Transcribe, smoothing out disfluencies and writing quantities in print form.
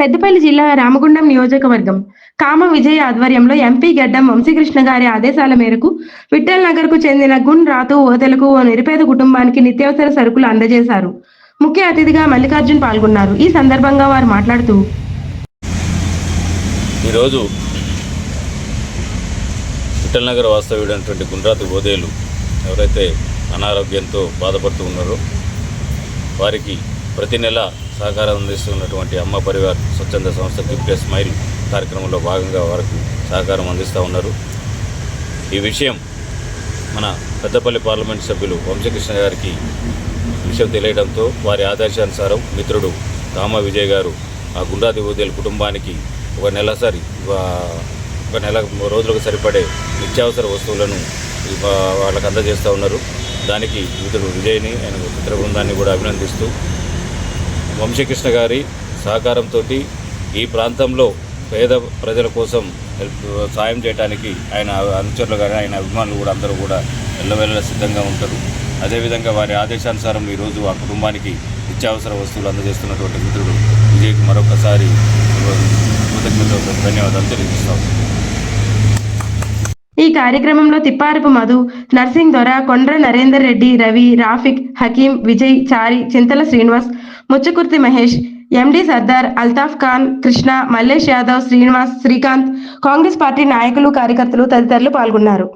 పెద్దపల్లి జిల్లా రామగుండం నియోజకవర్గం కామ విజయ్ ఆధ్వర్యంలో ఎంపీ గడ్డం వంశీకృష్ణ గారి ఆదేశాల మేరకు విఠల్ నగర్ కు చెందిన గున్ రాతు ఓదెలకు ఓ నిరుపేద కుటుంబానికి నిత్యావసర సరుకులు అందజేశారు. ముఖ్య అతిథిగా మల్లికార్జున్ పాల్గొన్నారు. ఈ సందర్భంగా వారు మాట్లాడుతూ ఈరోజు విఠల్ నగర్ వాస్తవ్యుడైనటువంటి గుండ్రాతు ఓదేలు ఎవరైతే అనారోగ్యంతో బాధపడుతూ ఉన్నారో వారికి ప్రతి నెల సహకారం అందిస్తున్నటువంటి అమ్మ పరివార్ స్వచ్ఛంద సంస్థ గిఫ్ట్ ఏ స్మైల్ కార్యక్రమంలో భాగంగా వారికి సహకారం అందిస్తూ ఉన్నారు. ఈ విషయం మన పెద్దపల్లి పార్లమెంట్ సభ్యులు వంశీకృష్ణ గారికి విషయం తెలియడంతో వారి ఆదేశానుసారం మిత్రుడు కామ విజయ్ గారు ఆ గుండ్రాతి ఓదేలు కుటుంబానికి ఒక నెల రోజులకు సరిపడే నిత్యావసర వస్తువులను వాళ్ళకు అందజేస్తూ ఉన్నారు. దానికి మిత్రుడు విజయ్ని ఆయన మిత్ర బృందాన్ని కూడా అభినందిస్తూ వంశీకృష్ణ గారి సహకారంతో ఈ ప్రాంతంలో పేద ప్రజల కోసం సాయం చేయడానికి ఆయన అనుచరులు కానీ ఆయన అభిమానులు కూడా అందరూ కూడా ఎల్లవెల్ల సిద్ధంగా ఉంటారు. అదేవిధంగా వారి ఆదేశానుసారం ఈరోజు ఆ కుటుంబానికి నిత్యావసర వస్తువులు అందజేస్తున్నటువంటి మిత్రుడు విజయ్కి మరొకసారి కృతజ్ఞతలు ధన్యవాదాలు తెలియజేస్తాం. ఈ కార్యక్రమంలో తిప్పారపు మధు, నర్సింగ్ దొర, కొండ్ర నరేందర్ రెడ్డి, రవి, రాఫిక్, హకీం, విజయ్, చారి, చింతల శ్రీనివాస్, ముచ్చకుర్తి మహేష్, ఎండి సర్దార్, అల్తాఫ్ ఖాన్, కృష్ణ, మల్లేష్ యాదవ్, శ్రీనివాస్, శ్రీకాంత్, కాంగ్రెస్ పార్టీ నాయకులు, కార్యకర్తలు తదితరులు పాల్గొన్నారు.